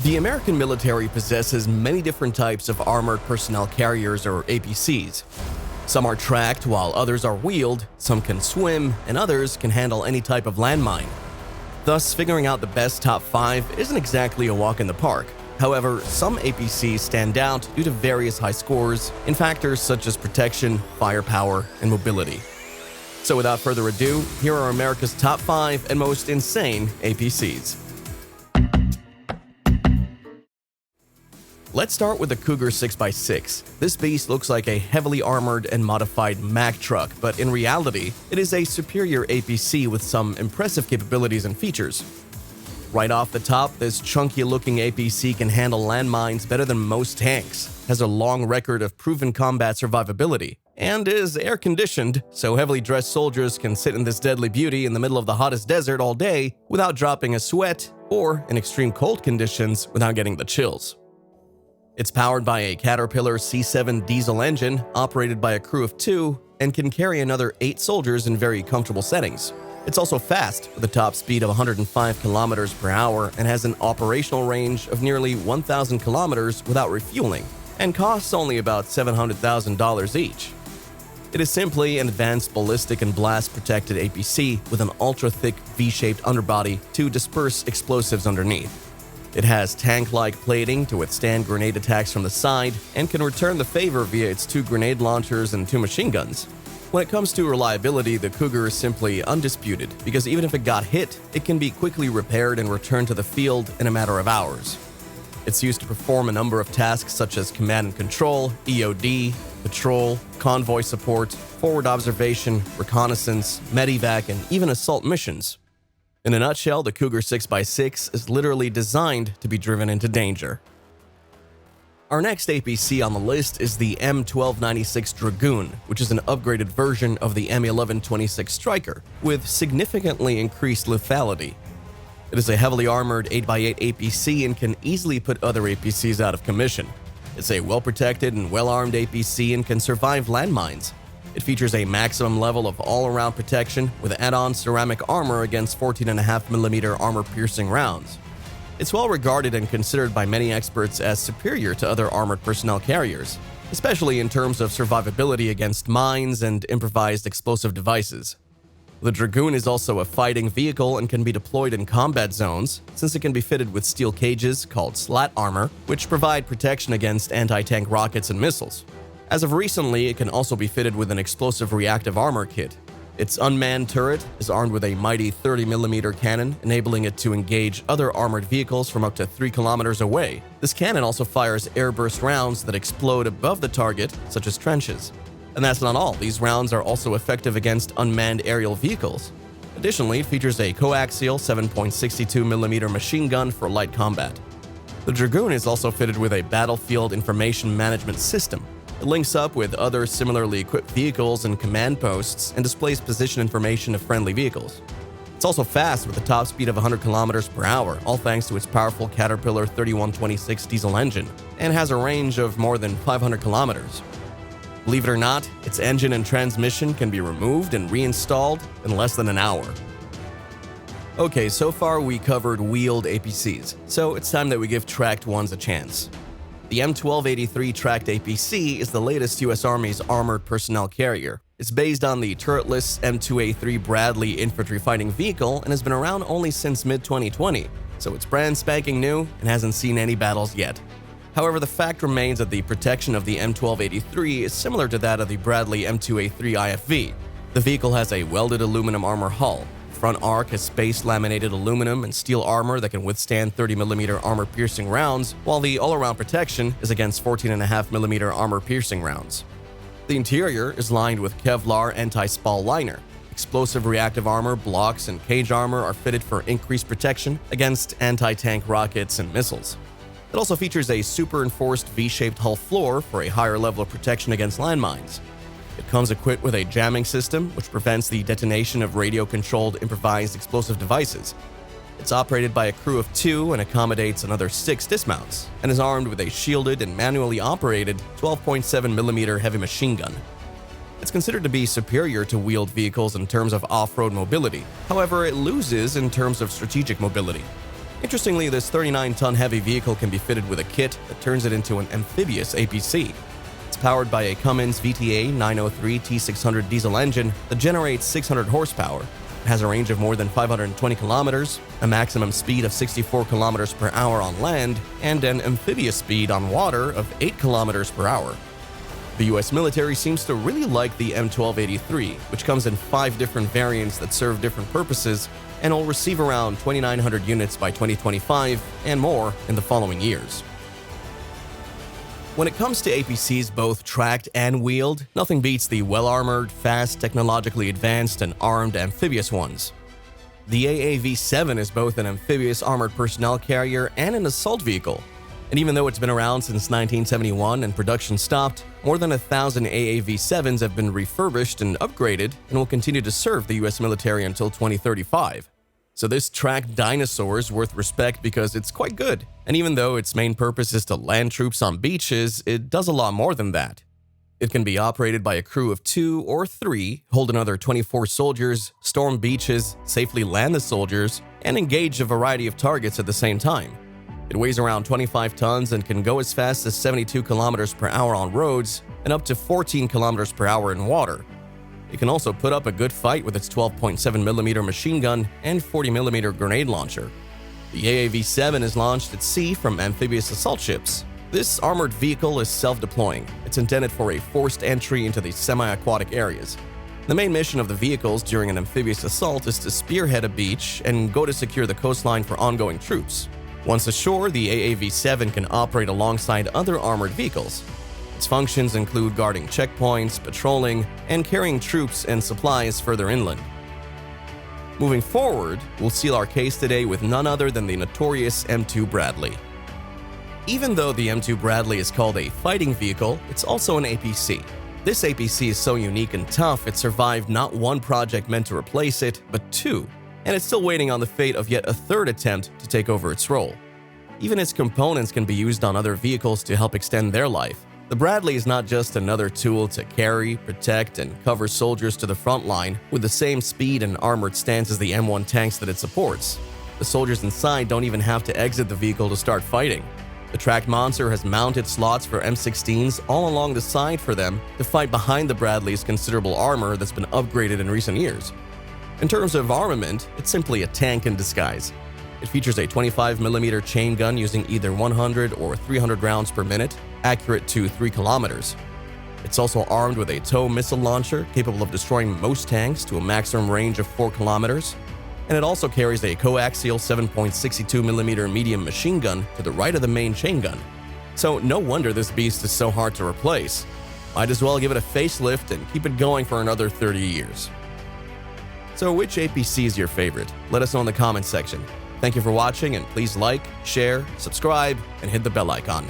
The American military possesses many different types of armored personnel carriers or APCs. Some are tracked while others are wheeled, some can swim, and others can handle any type of landmine. Thus, figuring out the best top 5 isn't exactly a walk in the park. However, some APCs stand out due to various high scores in factors such as protection, firepower, and mobility. So without further ado, here are America's top 5 and most insane APCs. Let's start with the Cougar 6x6. This beast looks like a heavily armored and modified Mack truck, but in reality, it is a superior APC with some impressive capabilities and features. Right off the top, this chunky-looking APC can handle landmines better than most tanks, has a long record of proven combat survivability, and is air-conditioned, so heavily dressed soldiers can sit in this deadly beauty in the middle of the hottest desert all day without dropping a sweat, or in extreme cold conditions without getting the chills. It's powered by a Caterpillar C7 diesel engine operated by a crew of 2 and can carry another 8 soldiers in very comfortable settings. It's also fast with a top speed of 105 kilometers per hour and has an operational range of nearly 1,000 kilometers without refueling and costs only about $700,000 each. It is simply an advanced ballistic and blast protected APC with an ultra-thick V-shaped underbody to disperse explosives underneath. It has tank-like plating to withstand grenade attacks from the side and can return the favor via its 2 grenade launchers and 2 machine guns. When it comes to reliability, the Cougar is simply undisputed because even if it got hit, it can be quickly repaired and returned to the field in a matter of hours. It's used to perform a number of tasks such as command and control, EOD, patrol, convoy support, forward observation, reconnaissance, medevac, and even assault missions. In a nutshell, the Cougar 6x6 is literally designed to be driven into danger. Our next APC on the list is the M1296 Dragoon, which is an upgraded version of the M1126 Striker, with significantly increased lethality. It is a heavily armored 8x8 APC and can easily put other APCs out of commission. It's a well-protected and well-armed APC and can survive landmines. It features a maximum level of all-around protection with add-on ceramic armor against 14.5mm armor-piercing rounds. It's well regarded and considered by many experts as superior to other armored personnel carriers, especially in terms of survivability against mines and improvised explosive devices. The Dragoon is also a fighting vehicle and can be deployed in combat zones, since it can be fitted with steel cages called slat armor, which provide protection against anti-tank rockets and missiles. As of recently, it can also be fitted with an explosive reactive armor kit. Its unmanned turret is armed with a mighty 30mm cannon, enabling it to engage other armored vehicles from up to 3 kilometers away. This cannon also fires airburst rounds that explode above the target, such as trenches. And that's not all, these rounds are also effective against unmanned aerial vehicles. Additionally, it features a coaxial 7.62mm machine gun for light combat. The Dragoon is also fitted with a battlefield information management system. It links up with other similarly equipped vehicles and command posts and displays position information of friendly vehicles. It's also fast with a top speed of 100 kilometers per hour, all thanks to its powerful Caterpillar 3126 diesel engine, and has a range of more than 500 kilometers. Believe it or not, its engine and transmission can be removed and reinstalled in less than an hour. Okay, so far we covered wheeled APCs, so it's time that we give tracked ones a chance. The M1283 tracked APC is the latest US Army's armored personnel carrier. It's based on the turretless M2 Bradley infantry fighting vehicle and has been around only since mid-2020, so it's brand spanking new and hasn't seen any battles yet. However, the fact remains that the protection of the M1283 is similar to that of the Bradley M2A3 IFV. The vehicle has a welded aluminum armor hull. Front arc has space-laminated aluminum and steel armor that can withstand 30mm armor-piercing rounds, while the all-around protection is against 14.5mm armor-piercing rounds. The interior is lined with Kevlar anti-spall liner. Explosive reactive armor, blocks, and cage armor are fitted for increased protection against anti-tank rockets and missiles. It also features a super-enforced V-shaped hull floor for a higher level of protection against landmines. It comes equipped with a jamming system, which prevents the detonation of radio-controlled improvised explosive devices. It's operated by a crew of 2 and accommodates another 6 dismounts, and is armed with a shielded and manually operated 12.7mm heavy machine gun. It's considered to be superior to wheeled vehicles in terms of off-road mobility. However, it loses in terms of strategic mobility. Interestingly, this 39-ton heavy vehicle can be fitted with a kit that turns it into an amphibious APC. It's powered by a Cummins VTA 903 T600 diesel engine that generates 600 horsepower. It has a range of more than 520 kilometers, a maximum speed of 64 kilometers per hour on land, and an amphibious speed on water of 8 kilometers per hour. The US military seems to really like the M1283, which comes in 5 different variants that serve different purposes and will receive around 2,900 units by 2025 and more in the following years. When it comes to APCs both tracked and wheeled, nothing beats the well-armored, fast, technologically advanced, and armed amphibious ones. The AAV7 is both an amphibious armored personnel carrier and an assault vehicle. And even though it's been around since 1971 and production stopped, more than 1,000 AAV7s have been refurbished and upgraded and will continue to serve the US military until 2035. So this tracked dinosaur is worth respect because it's quite good. And even though its main purpose is to land troops on beaches, it does a lot more than that. It can be operated by a crew of 2 or 3, hold another 24 soldiers, storm beaches, safely land the soldiers, and engage a variety of targets at the same time. It weighs around 25 tons and can go as fast as 72 kilometers per hour on roads and up to 14 kilometers per hour in water. It can also put up a good fight with its 12.7mm machine gun and 40mm grenade launcher. The AAV7 is launched at sea from amphibious assault ships. This armored vehicle is self-deploying. It's intended for a forced entry into the semi-aquatic areas. The main mission of the vehicles during an amphibious assault is to spearhead a beach and go to secure the coastline for ongoing troops. Once ashore, the AAV7 can operate alongside other armored vehicles. Its functions include guarding checkpoints, patrolling, and carrying troops and supplies further inland. Moving forward, we'll seal our case today with none other than the notorious M2 Bradley. Even though the M2 Bradley is called a fighting vehicle, it's also an APC. This APC is so unique and tough it survived not one project meant to replace it, but 2, and it's still waiting on the fate of yet a 3rd attempt to take over its role. Even its components can be used on other vehicles to help extend their life. The Bradley is not just another tool to carry, protect, and cover soldiers to the front line with the same speed and armored stance as the M1 tanks that it supports. The soldiers inside don't even have to exit the vehicle to start fighting. The tracked monster has mounted slots for M16s all along the side for them to fight behind the Bradley's considerable armor that's been upgraded in recent years. In terms of armament, it's simply a tank in disguise. It features a 25mm chain gun using either 100 or 300 rounds per minute, accurate to 3 kilometers. It's also armed with a tow missile launcher capable of destroying most tanks to a maximum range of 4 kilometers, and it also carries a coaxial 7.62mm medium machine gun to the right of the main chain gun. So no wonder this beast is so hard to replace. Might as well give it a facelift and keep it going for another 30 years. So which APC is your favorite? Let us know in the comments section. Thank you for watching, and please like, share, subscribe, and hit the bell icon.